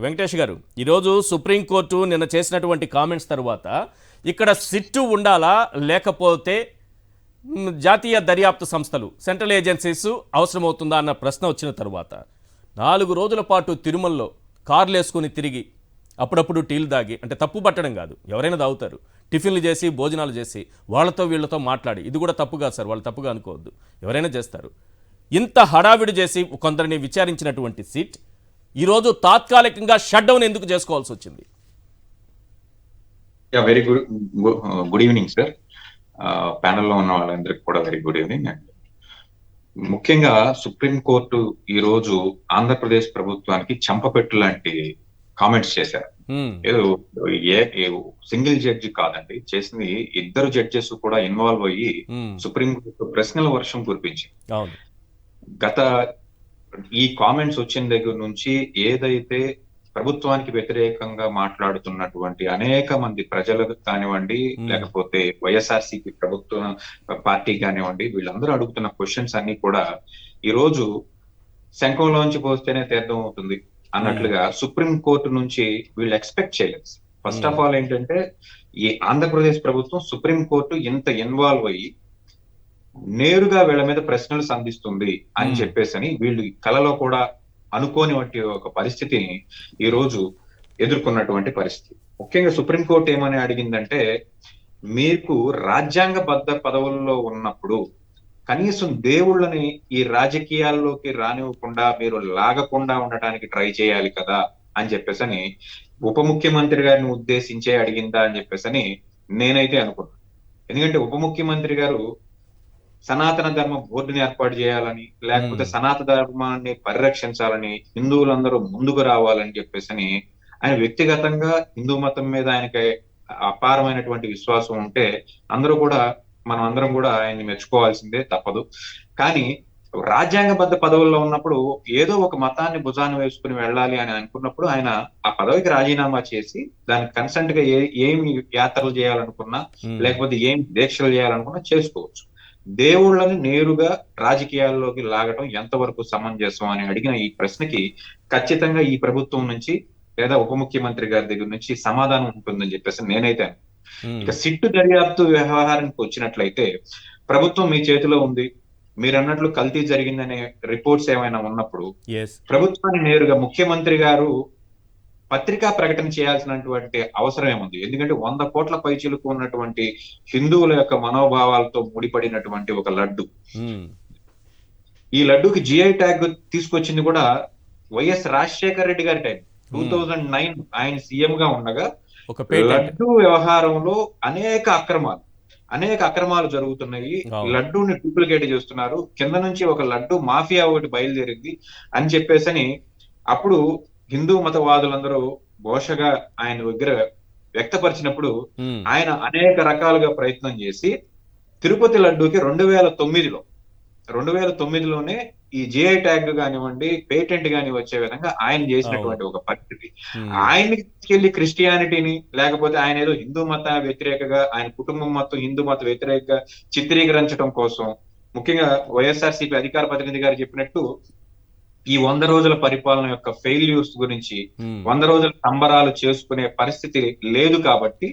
వెంకటేష్ గారు, ఈరోజు సుప్రీంకోర్టు నిన్న చేసినటువంటి కామెంట్స్ తర్వాత ఇక్కడ సిట్టు ఉండాలా లేకపోతే జాతీయ దర్యాప్తు సంస్థలు సెంట్రల్ ఏజెన్సీస్ అవసరమవుతుందా అన్న ప్రశ్న వచ్చిన తర్వాత 4 రోజుల పాటు తిరుమలలో కార్లు వేసుకుని తిరిగి అప్పుడప్పుడు టీలు దాగి, అంటే తప్పు పట్టడం కాదు, ఎవరైనా తాగుతారు, టిఫిన్లు చేసి భోజనాలు చేసి వాళ్ళతో వీళ్ళతో మాట్లాడి, ఇది కూడా తప్పు కాదు సార్, వాళ్ళు తప్పుగా అనుకోవద్దు, ఎవరైనా చేస్తారు. ఇంత హడావిడి చేసి కొందరిని విచారించినటువంటి సిట్ ఈరోజు తాత్కాలికంగా షట్ డౌన్ ఎందుకు చేసుకోవాల్సి వచ్చింది? Very good evening sir. ప్యానెల్లో ఉన్న వాళ్ళందరికీ కూడా వెరీ గుడ్ ఈవినింగ్. అండ్ ముఖ్యంగా సుప్రీంకోర్టు ఈ రోజు ఆంధ్రప్రదేశ్ ప్రభుత్వానికి చెంపపెట్టు లాంటి కామెంట్స్ చేశారు. ఏదో సింగిల్ జడ్జి కాదండి చేసింది, 2 జడ్జెస్ కూడా ఇన్వాల్వ్ అయ్యి సుప్రీంకోర్టు ప్రశ్నల వర్షం కురిపించింది. గత ఈ కామెంట్స్ వచ్చిన దగ్గర నుంచి ఏదైతే ప్రభుత్వానికి వ్యతిరేకంగా మాట్లాడుతున్నటువంటి అనేక మంది ప్రజలకు కానివ్వండి, లేకపోతే వైఎస్ఆర్సీపీ ప్రభుత్వ పార్టీ కానివ్వండి, వీళ్ళందరూ అడుగుతున్న క్వశ్చన్స్ అన్ని కూడా ఈ రోజు శంఖంలోంచి పోస్తేనే తీర్థం అవుతుంది అన్నట్లుగా సుప్రీం కోర్టు నుంచి వీళ్ళు ఎక్స్పెక్ట్ చేయలేదు. ఫస్ట్ ఆఫ్ ఆల్ ఏంటంటే, ఈ ఆంధ్రప్రదేశ్ ప్రభుత్వం సుప్రీం కోర్టు ఇంత ఇన్వాల్వ్ అయ్యి నేరుగా వీళ్ళ మీద ప్రశ్నలు సంధిస్తుంది అని చెప్పేసి వీళ్ళు కలలో కూడా అనుకోని వంటి ఒక పరిస్థితిని ఈ రోజు ఎదుర్కొన్నటువంటి పరిస్థితి. ముఖ్యంగా సుప్రీంకోర్టు ఏమని అడిగిందంటే, మీకు రాజ్యాంగబద్ధ పదవుల్లో ఉన్నప్పుడు కనీసం దేవుళ్ళని ఈ రాజకీయాల్లోకి రానివ్వకుండా మీరు లాగకుండా ఉండటానికి ట్రై చేయాలి కదా అని చెప్పేసి ఉప ముఖ్యమంత్రి గారిని ఉద్దేశించే అడిగిందా అని చెప్పేసి నేనైతే అనుకున్నాను. ఎందుకంటే ఉప ముఖ్యమంత్రి గారు సనాతన ధర్మ బోర్డుని ఏర్పాటు చేయాలని, లేకపోతే సనాతన ధర్మాన్ని పరిరక్షించాలని, హిందువులందరూ ముందుకు రావాలని చెప్పేసి ఆయన వ్యక్తిగతంగా హిందూ మతం మీద ఆయనకి అపారమైనటువంటి విశ్వాసం ఉంటే మనం అందరం కూడా ఆయన్ని మెచ్చుకోవాల్సిందే, తప్పదు. కానీ రాజ్యాంగబద్ధ పదవుల్లో ఉన్నప్పుడు ఏదో ఒక మతాన్ని భుజాన్ని వేసుకుని వెళ్ళాలి అని అనుకున్నప్పుడు ఆయన ఆ పదవికి రాజీనామా చేసి దానికి కన్సెంట్ గా ఏమి యాత్రలు చేయాలనుకున్నా, లేకపోతే ఏం దీక్షలు చేయాలనుకున్నా చేసుకోవచ్చు. దేవుళ్ళని నేరుగా రాజకీయాల్లోకి లాగటం ఎంతవరకు సమంజసం అని అడిగిన ఈ ప్రశ్నకి ఖచ్చితంగా ఈ ప్రభుత్వం నుంచి లేదా ఉప ముఖ్యమంత్రి గారి దగ్గర నుంచి సమాధానం ఉంటుందని చెప్పేసి నేనైతే. ఇక సిట్టు దర్యాప్తు వ్యవహారానికి వచ్చినట్లయితే, ప్రభుత్వం మీ చేతిలో ఉంది, మీరు అన్నట్లు కల్తీ జరిగిందనే రిపోర్ట్స్ ఏమైనా ఉన్నప్పుడు ప్రభుత్వాన్ని నేరుగా ముఖ్యమంత్రి గారు పత్రికా ప్రకటన చేయాల్సినటువంటి అవసరం ఏముంది? ఎందుకంటే 100 కోట్ల పైచిలుకు ఉన్నటువంటి హిందువుల యొక్క మనోభావాలతో ముడిపడినటువంటి ఒక లడ్డు, ఈ లడ్డుకి జిఐ ట్యాగ్ తీసుకొచ్చింది కూడా వైఎస్ రాజశేఖర రెడ్డి గారి టైం 2009 ఆయన సీఎం గా ఉండగా లడ్డు వ్యవహారంలో అనేక అక్రమాలు జరుగుతున్నాయి. లడ్డూని డూప్లికేట్ చేస్తున్నారు, కింద నుంచి ఒక లడ్డు మాఫియా ఒకటి బయలుదేరింది అని చెప్పేసి అప్పుడు హిందూ మతవాదులందరూ ఘోషగా ఆయన దగ్గర వ్యక్తపరిచినప్పుడు ఆయన అనేక రకాలుగా ప్రయత్నం చేసి తిరుపతి లడ్డూకి 2009లోనే ఈ జిఐ ట్యాగ్ కానివ్వండి, పేటెంట్ గాని వచ్చే విధంగా ఆయన చేసినటువంటి ఒక పరిస్థితి. ఆయనకి తీసుకెళ్లి క్రిస్టియానిటీని, లేకపోతే ఆయన ఏదో హిందూ మత వ్యతిరేకగా, ఆయన కుటుంబం మొత్తం హిందూ మత వ్యతిరేకంగా చిత్రీకరించడం కోసం, ముఖ్యంగా వైఎస్ఆర్సీపీ అధికార ప్రతినిధి గారు చెప్పినట్టు ఈ 100 రోజుల పరిపాలన యొక్క ఫెయిల్యూర్స్ గురించి 100 రోజుల సంబరాలు చేసుకునే పరిస్థితి లేదు. కాబట్టి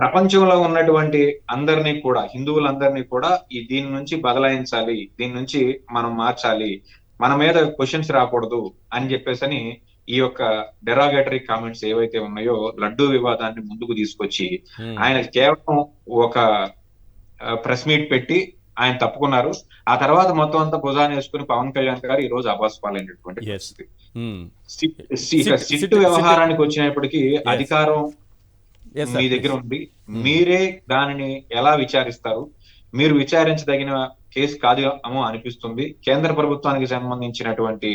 ప్రపంచంలో ఉన్నటువంటి అందరినీ కూడా, హిందువులందరినీ కూడా దీని నుంచి బదలాయించాలి, దీని నుంచి మనం మార్చాలి, మన మీద క్వశ్చన్స్ రాకూడదు అని చెప్పేసి ఈ యొక్క డెరాగేటరీ కామెంట్స్ ఏవైతే ఉన్నాయో లడ్డూ వివాదాన్ని ముందుకు తీసుకొచ్చి ఆయన కేవలం ఒక ప్రెస్ మీట్ పెట్టి ఆయన తప్పుకున్నారు. ఆ తర్వాత మొత్తం అంతా భుజాన్ని వేసుకుని పవన్ కళ్యాణ్ గారు ఈ రోజు అబాస్ పాలైనటువంటి పరిస్థితి. సిట్టు వ్యవహారానికి వచ్చినప్పటికీ అధికారం మీ దగ్గర ఉంది, మీరే దానిని ఎలా విచారిస్తారు? మీరు విచారించదగిన కేసు కాదు ఏమో అనిపిస్తుంది. కేంద్ర ప్రభుత్వానికి సంబంధించినటువంటి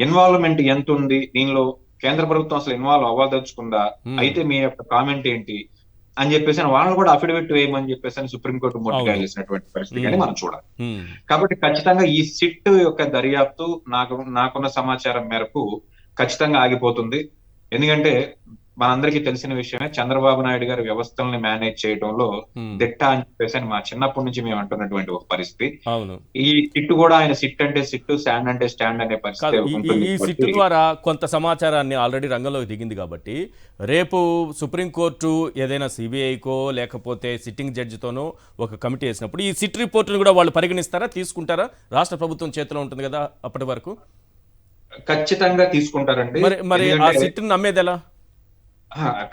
ఇన్వాల్వ్మెంట్ ఎంత ఉంది దీనిలో? కేంద్ర ప్రభుత్వం అసలు ఇన్వాల్వ్ అవ్వదలుచుకుందా? అయితే మీ యొక్క కామెంట్ ఏంటి అని చెప్పేసి వాళ్ళని కూడా అఫిడవిట్ వేయమని చెప్పేసి సుప్రీంకోర్టు మొదటిగా పరిస్థితి కానీ మనం చూడాలి. కాబట్టి ఖచ్చితంగా ఈ సిట్ యొక్క దర్యాప్తు నాకున్న సమాచారం మేరకు ఖచ్చితంగా ఆగిపోతుంది. ఎందుకంటే మనందరికీ తెలిసిన విషయమే. చంద్రబాబు నాయుడు గారి వ్యవస్థల్ని మేనేజ్ చేయడంలో దిట్ట అని చెప్పేసి అని మా చిన్నప్పటి నుంచి మేము అంటున్నటువంటి ఒక పరిస్థితి. అవును. ఈ సిట్ కూడా ఆయన సిట్ అంటే సిట్, స్టాండ్ అంటే స్టాండ్ అనే కాదు, పరిస్థితి ఉంటుంది. ఈ సిట్ ద్వారా కొంత సమాచారాన్ని ఆల్రెడీ రంగంలోకి దిగింది కాబట్టి రేపు సుప్రీంకోర్టు ఏదైనా సిబిఐకో లేకపోతే సిట్టింగ్ జడ్జితోనో ఒక కమిటీ వేసినప్పుడు ఈ సిట్ రిపోర్టును కూడా వాళ్ళు పరిగణిస్తారా, తీసుకుంటారా? రాష్ట్ర ప్రభుత్వం చేతిలో ఉంటుంది కదా అప్పటి వరకు. ఖచ్చితంగా తీసుకుంటారండి. మరి ఆ సిట్ను నమ్మేది ఎలా?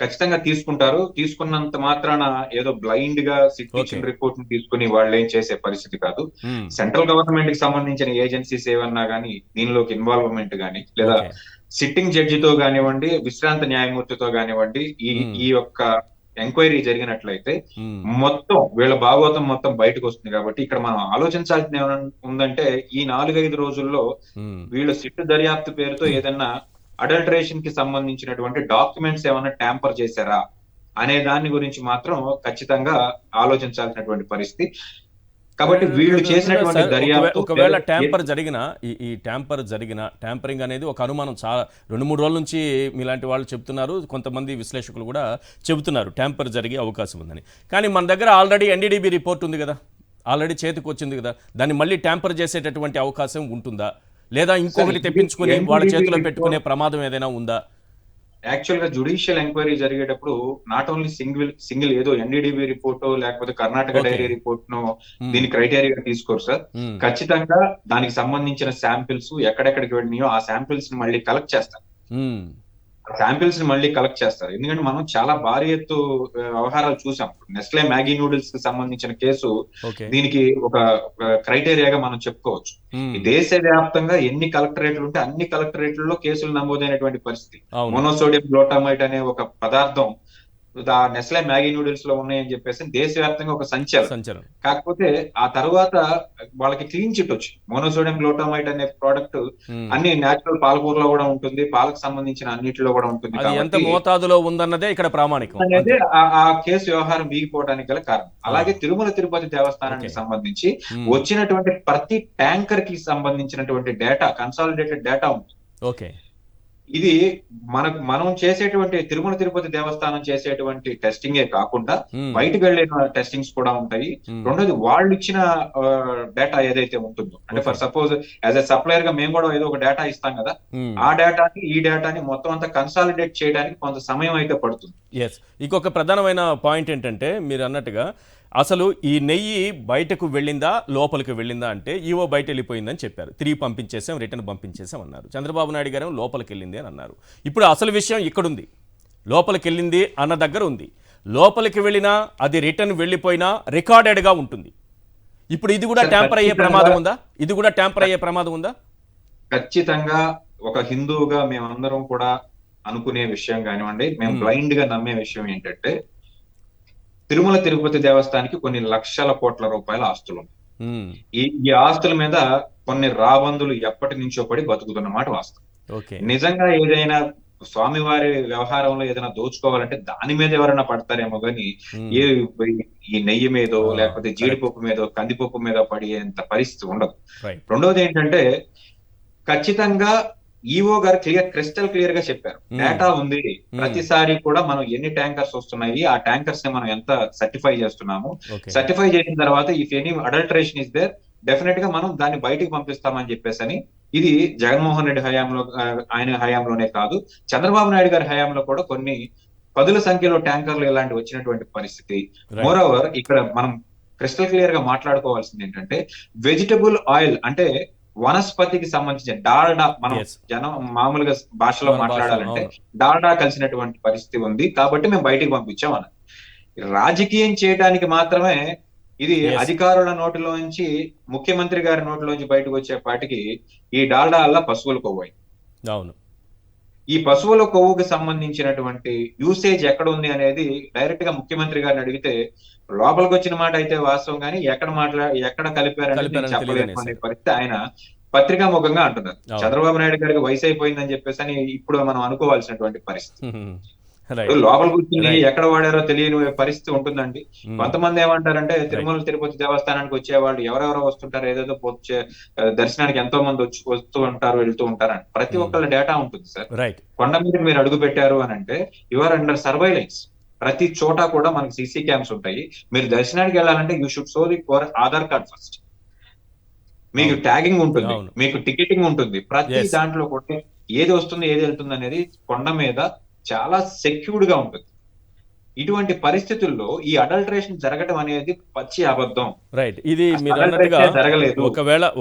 ఖచ్చితంగా తీసుకుంటారు. తీసుకున్నంత మాత్రాన ఏదో బ్లైండ్ గా సిట్టింగ్ రిపోర్ట్ ని తీసుకుని వాళ్ళు ఏం చేసే పరిస్థితి కాదు. సెంట్రల్ గవర్నమెంట్ కి సంబంధించిన ఏజెన్సీస్ ఏమన్నా గానీ దీనిలోకి ఇన్వాల్వ్మెంట్ గానీ, లేదా సిట్టింగ్ జడ్జితో కానివ్వండి, విశ్రాంత న్యాయమూర్తితో కానివ్వండి, ఈ యొక్క ఎంక్వైరీ జరిగినట్లయితే మొత్తం వీళ్ళ భాగవతం మొత్తం బయటకు వస్తుంది. కాబట్టి ఇక్కడ మనం ఆలోచించాల్సిన ఏమైనా ఉందంటే ఈ 4-5 రోజుల్లో వీళ్ళు సిట్ దర్యాప్తు పేరుతో ఏదన్నా అడల్టరేషన్ కి సంబంధించినటువంటి డాక్యుమెంట్స్ ఏమైనా ట్యాంపర్ చేశారా అనే దాని గురించి మాత్రం ఖచ్చితంగా ఆలోచించాల్సినటువంటి పరిస్థితి. కాబట్టి వీళ్ళు చేసినటువంటి దర్యాప్తు ఒకవేళ ట్యాంపర్ జరిగిన ఈ ట్యాంపరింగ్ అనేది ఒక అనుమానం చాలా 2-3 రోజుల నుంచి మీలాంటి వాళ్ళు చెప్తున్నారు, కొంతమంది విశ్లేషకులు కూడా చెబుతున్నారు ట్యాంపర్ జరిగే అవకాశం ఉందని. కానీ మన దగ్గర ఆల్రెడీ ఎన్డీడీబీ రిపోర్ట్ ఉంది కదా, ఆల్రెడీ చేతికి వచ్చింది కదా, దాన్ని మళ్ళీ ట్యాంపర్ చేసేటటువంటి అవకాశం ఉంటుందా, లేదా ఇంకొకటి తెప్పించుకుని వాళ్ళ చేతిలో పెట్టుకునే ప్రమాదం ఏదైనా ఉందా? యాక్చువల్ గా జుడిషియల్ ఎంక్వైరీ జరిగేటప్పుడు నాట్ ఓన్లీ సింగిల్ ఏదో ఎన్డీడీబీ రిపోర్ట్ లేకపోతే కర్ణాటక డైరీ రిపోర్ట్ ను దీని క్రైటీరియా తీసుకోరు సార్. ఖచ్చితంగా దానికి సంబంధించిన శాంపిల్స్ ఎక్కడెక్కడికి వెళ్ళినాయో ఆ శాంపిల్స్ ని మళ్ళీ కలెక్ట్ చేస్తారు. శాంపిల్స్ ని మళ్ళీ కలెక్ట్ చేస్తారు. ఎందుకంటే మనం చాలా భారీ ఎత్తు వ్యవహారాలు చూసాం. నెస్లే మ్యాగీ నూడిల్స్ కి సంబంధించిన కేసు దీనికి ఒక క్రైటీరియాగా మనం చెప్పుకోవచ్చు. ఈ దేశవ్యాప్తంగా ఎన్ని కలెక్టరేట్లు ఉంటే అన్ని కలెక్టరేట్లలో కేసులు నమోదైనటువంటి పరిస్థితి. మోనోసోడియం గ్లూటామైట్ అనే ఒక పదార్థం నెస్లే మ్యాగీ నూడిల్స్ లో ఉన్నాయని చెప్పేసి దేశవ్యాప్తంగా ఒక సంచలనం. కాకపోతే ఆ తర్వాత వాళ్ళకి క్లీన్ చిట్ వచ్చింది. మోనోసోడియం గ్లూటామైట్ అనే ప్రోడక్ట్ అన్ని నేచురల్ పాలకూరలో కూడా ఉంటుంది, పాలకు సంబంధించిన అన్నిటిలో కూడా ఉంటుంది. ఎంత మోతాదులో ఉందన్నదే ఇక్కడ ప్రామాణికం అనేది ఆ కేసు వ్యవహారం వీగిపోవడానికి గల కారణం. అలాగే తిరుమల తిరుపతి దేవస్థానానికి సంబంధించి వచ్చినటువంటి ప్రతి ట్యాంకర్ కి సంబంధించినటువంటి డేటా, కన్సాలిడేటెడ్ డేటా ఉంది. ఓకే, ఇది మనం చేసేటువంటి తిరుమల తిరుపతి దేవస్థానం చేసేటువంటి టెస్టింగే కాకుండా బయటకు వెళ్ళిన టెస్టింగ్స్ కూడా ఉంటాయి. రెండోది వాళ్ళు ఇచ్చిన డేటా ఏదైతే ఉంటుందో, అంటే for suppose as a supplier గా మేము కూడా ఏదో ఒక డేటా ఇస్తాం కదా, ఆ డేటాని ఈ డేటాని మొత్తం అంతా కన్సాలిడేట్ చేయడానికి కొంత సమయం అయితే పడుతుంది. ఇంకొక ప్రధానమైన పాయింట్ ఏంటంటే మీరు అన్నట్టుగా అసలు ఈ నెయ్యి బయటకు వెళ్ళిందా లోపలికి వెళ్ళిందా అంటే ఈవో బయట వెళ్ళిపోయిందని చెప్పారు, తిరిగి పంపించేసాం, రిటర్న్ పంపించేసాం అన్నారు. చంద్రబాబు నాయుడు గారు లోపలికి వెళ్ళింది అని అన్నారు. ఇప్పుడు అసలు విషయం ఇక్కడుంది, లోపలికి వెళ్ళింది అన్న దగ్గర ఉంది. లోపలికి వెళ్ళినా అది రిటర్న్ వెళ్ళిపోయినా రికార్డెడ్గా ఉంటుంది. ఇప్పుడు ఇది కూడా ట్యాంపర్ అయ్యే ప్రమాదం ఉందా? ఇది కూడా ట్యాంపర్ అయ్యే ప్రమాదం ఉందా? ఖచ్చితంగా ఒక హిందువుగా మేమందరం కూడా అనుకునే విషయం కానివ్వండి, మేము బ్లైండ్ గా నమ్మే విషయం ఏంటంటే తిరుమల తిరుపతి దేవస్థానానికి కొన్ని లక్షల కోట్ల రూపాయల ఆస్తులు ఉన్నాయి. ఈ ఆస్తుల మీద కొన్ని రాబందులు ఎప్పటి నుంచో పడి బతుకుతున్నమాట వాస్తవం. నిజంగా ఏదైనా స్వామివారి వ్యవహారంలో ఏదైనా దోచుకోవాలంటే దాని మీద ఎవరైనా పడతారేమో కానీ ఈ నెయ్యి మీదో లేకపోతే జీడిపప్పు మీదో కందిపప్పు మీద పడేంత పరిస్థితి ఉండదు. రెండోది ఏంటంటే ఖచ్చితంగా ఈవో గారు క్రిస్టల్ క్లియర్ గా చెప్పారు, డేటా ఉంది. ప్రతిసారి కూడా మనం ఎన్ని ట్యాంకర్స్ వస్తున్నాయి, ఆ ట్యాంకర్స్ ని మనం ఎంత సర్టిఫై చేస్తున్నాము, సర్టిఫై చేసిన తర్వాత if any adulteration is there definite గా మనం దాన్ని బయటికి పంపిస్తామని చెప్పేసి ఇది జగన్మోహన్ రెడ్డి హయాంలో, ఆయన హయాంలోనే కాదు చంద్రబాబు నాయుడు గారి హయాంలో కూడా కొన్ని 10ల సంఖ్యలో ట్యాంకర్లు ఇలాంటి వచ్చినటువంటి పరిస్థితి. మోర్ ఓవర్ ఇక్కడ మనం క్రిస్టల్ క్లియర్ గా మాట్లాడుకోవాల్సింది ఏంటంటే వెజిటబుల్ ఆయిల్ అంటే వనస్పతికి సంబంధించిన డాల్డా, మనం జనం మామూలుగా భాషలో మాట్లాడాలంటే డాల్డా కలిసినటువంటి పరిస్థితి ఉంది కాబట్టి మేము బయటికి పంపించాం అన్నది. రాజకీయం చేయడానికి మాత్రమే ఇది అధికారుల నోటిలో నుంచి ముఖ్యమంత్రి గారి నోటిలోంచి బయటకు వచ్చేపాటికి ఈ డాల్డా వల్ల పశువుల కొవ్వు అయింది. అవును, ఈ పశువుల కొవ్వుకి సంబంధించినటువంటి యూసేజ్ ఎక్కడ ఉంది అనేది డైరెక్ట్ గా ముఖ్యమంత్రి గారిని అడిగితే లోపలికి వచ్చిన మాట అయితే వాస్తవం కానీ ఎక్కడ కలిపారని చెప్పలేని పరిస్థితి ఆయన పత్రికా ముఖంగా అంటున్నారు. చంద్రబాబు నాయుడు గారికి వయసు అయిపోయిందని చెప్పేసి ఇప్పుడు మనం అనుకోవాల్సినటువంటి పరిస్థితి. రైట్ లోపల కూర్చుని రైట్ ఎక్కడ వాడారో తెలియని పరిస్థితి ఉంటుందండి. కొంతమంది ఏమంటారంటే తిరుమల తిరుపతి దేవస్థానానికి వచ్చే వాళ్ళు ఎవరెవరో వస్తుంటారు, ఏదేదో దర్శనానికి ఎంతో మంది వస్తూ ఉంటారు, వెళ్తూ ఉంటారని ప్రతి ఒక్కళ్ళ డేటా ఉంటుంది సార్. రైట్ కొండ మీద మీరు అడుగు పెట్టారు అని అంటే యు ఆర్ అండర్ సర్వైలెన్స్. ప్రతి చోట కూడా మనకి సీసీ క్యామ్స్ ఉంటాయి. మీరు దర్శనానికి వెళ్ళాలంటే you should show the Aadhaar card first. మీకు ట్యాగింగ్ ఉంటుంది, అవును మీకు టికెటింగ్ ఉంటుంది. ప్రతి ఎస్ దాంట్లో కూడా ఏది వస్తుంది ఏది వెళ్తుంది అనేది కొండ మీద చాలా సెక్యూర్డ్ గా ఉంటుంది. ఇటువంటి పరిస్థితుల్లో ఈ అడల్టరేషన్ జరగడం అనేది పచ్చి అబద్ధం. రైట్ ఇది మీరు అన్నట్టుగా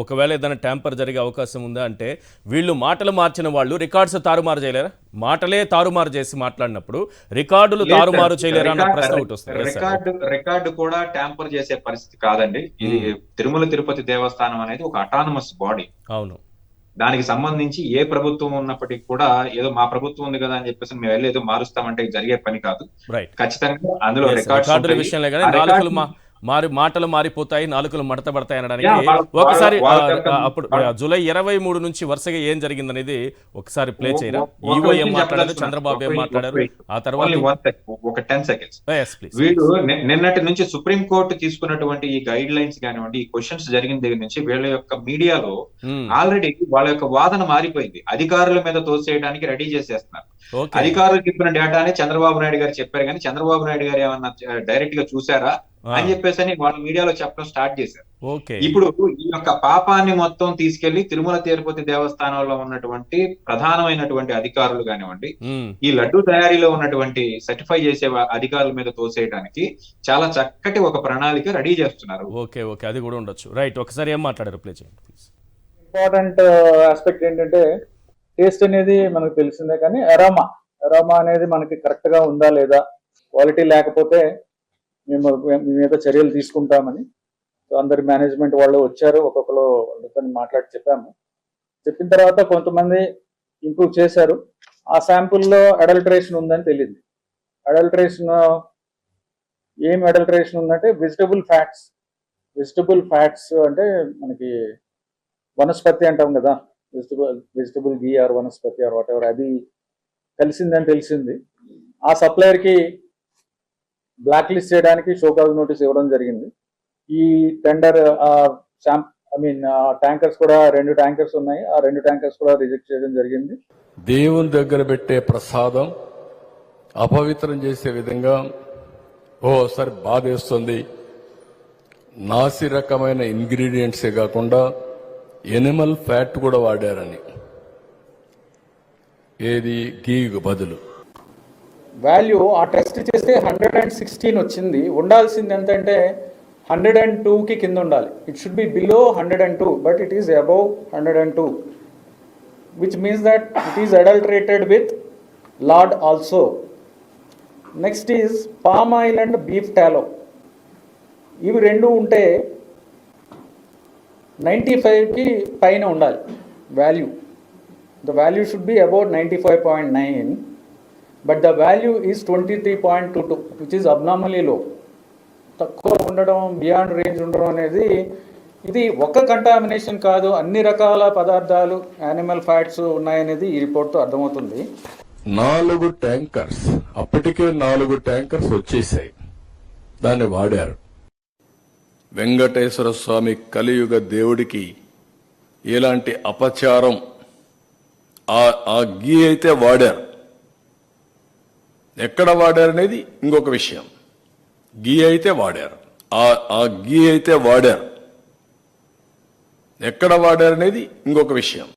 ఒకవేళ ఏదైనా ట్యాంపర్ జరిగే అవకాశం ఉందా అంటే వీళ్ళు మాటలు మార్చిన వాళ్ళు రికార్డ్స్ తారుమారు చేయలేరా? మాటలే తారుమారు చేసి మాట్లాడినప్పుడు రికార్డులు తారుమారు చేయలేరా అన్న ప్రశ్న ఒకటి వస్తుంది. రికార్డు కూడా ట్యాంపర్ చేసే పరిస్థితి కాదండి. ఇది తిరుమల తిరుపతి దేవస్థానం అనేది ఒక అటానమస్ బాడీ. అవును దానికి సంబంధించి ఏ ప్రభుత్వం ఉన్నప్పటికీ కూడా ఏదో మా ప్రభుత్వం ఉంది కదా అని చెప్పేసి మేము వెళ్ళి ఏదో మారుస్తామంటే జరిగే పని కాదు. రైట్ ఖచ్చితంగా అందులో రికార్డుల విషయంలో కానీ నాలుకలు మాటలు మారిపోతాయి, నాలుకలు మడత పడతాయి అనడానికి ఒకసారి అప్పుడు జూలై 23 నుంచి వరుసగా ఏం జరిగిందనేది ఒకసారి ప్లే చేయరా? ఈవో ఏం మాట్లాడారు, చంద్రబాబు ఏం మాట్లాడారు, ఆ తర్వాత ఒక 10 seconds. వీళ్ళు నిన్నటి నుంచి సుప్రీం కోర్టు తీసుకున్నటువంటి ఈ గైడ్ లైన్స్ కానివ్వండి, ఈ క్వశ్చన్స్ జరిగిన దగ్గర నుంచి వీళ్ళ యొక్క మీడియాలో ఆల్రెడీ వాళ్ళ యొక్క వాదన మారిపోయింది. అధికారుల మీద తోసేయడానికి రెడీ చేసేస్తున్నారు. అధికారులు చెప్పిన డేటానే చంద్రబాబు నాయుడు గారు చెప్పారు, కానీ చంద్రబాబు నాయుడు గారు ఏమన్నా డైరెక్ట్ గా చూసారా అని చెప్పేసి అని వాళ్ళ మీడియాలో చెప్పడం స్టార్ట్ చేశారు. ఇప్పుడు ఈ యొక్క పాపాన్ని మొత్తం తీసుకెళ్లి తిరుమల తిరుపతి దేవస్థానంలో ఉన్నటువంటి ప్రధానమైనటువంటి అధికారులు కానివ్వండి, ఈ లడ్డు తయారీలో ఉన్నటువంటి సర్టిఫై చేసే అధికారుల మీద తోసేయడానికి చాలా చక్కటి ఒక ప్రణాళిక రెడీ చేస్తున్నారు. ఓకే అది కూడా ఉండొచ్చు. రైట్ ఒకసారి ఏం మాట్లాడారు ప్లే చేయండి ప్లీజ్. ఇంపార్టెంట్ ఆస్పెక్ట్ ఏంటంటే టేస్ట్ అనేది మనకు తెలిసిందే, కానీ అరోమా అనేది మనకి కరెక్ట్ గా ఉందా లేదా, క్వాలిటీ లేకపోతే మేము మీద చర్యలు తీసుకుంటామని అందరి మేనేజ్మెంట్ వాళ్ళు వచ్చారు. ఒక్కొక్కరు వాళ్ళతో మాట్లాడి చెప్పిన తర్వాత కొంతమంది ఇంప్రూవ్ చేశారు. ఆ శాంపుల్లో అడల్టరేషన్ ఉందని తెలియదు. ఏం అడల్టరేషన్ ఉందంటే వెజిటబుల్ ఫ్యాట్స్ అంటే మనకి వనస్పతి అంటాం కదా, vegetable ghee or vanaspati or whatever, అది కలిసిందని తెలిసింది. ఆ సప్లయర్కి బ్లాక్ లిస్ట్ చేయడానికి షోకాజ్ నోటీస్ ఇవ్వడం జరిగింది. ఈ టెండర్ ట్యాంకర్స్ కూడా 2 ట్యాంకర్స్ ఉన్నాయి, ఆ 2 ట్యాంకర్స్ కూడా రిజెక్ట్ చేయడం జరిగింది. దేవుని దగ్గర పెట్టే ప్రసాదం అపవిత్రం చేసే విధంగా ఓసారి బాధేస్తుంది. నాసి రకమైన ఇంగ్రీడియంట్సే కాకుండా ఎనిమల్ ఫ్యాట్ కూడా వాడారని, ఏది గీకు బదులు. వాల్యూ ఆ టెస్ట్ చేస్తే 116 వచ్చింది. ఉండాల్సింది ఎంతంటే 102కి కింద ఉండాలి. It should be below 102, but it is above 102, which means that it is adulterated with lord also. Next is palm oil and beef టాలో. ఇవి 2 ఉంటే 95కి పైన ఉండాలి value. The value should be about 95.9, but the value is 23.22, which is abnormally low. తక్కువ ఉండడం, beyond range ఉండడం అనేది ఇది ఒక కంటామినేషన్ కాదు, అన్ని రకాల పదార్థాలు యానిమల్ ఫ్యాట్స్ ఉన్నాయనేది ఈ రిపోర్ట్తో అర్థమవుతుంది. 4 ట్యాంకర్స్, అప్పటికే 4 ట్యాంకర్స్ వచ్చేసాయి, దాన్ని వాడారు. వెంకటేశ్వర స్వామి కలియుగ దేవుడికి ఎలాంటి అపచారం, ఆ గీ అయితే వాడారు. ఎక్కడ వాడారనేది ఇంకొక విషయం. గీ అయితే వాడారు, ఆ గీ అయితే వాడారు, ఎక్కడ వాడారనేది ఇంకొక విషయం.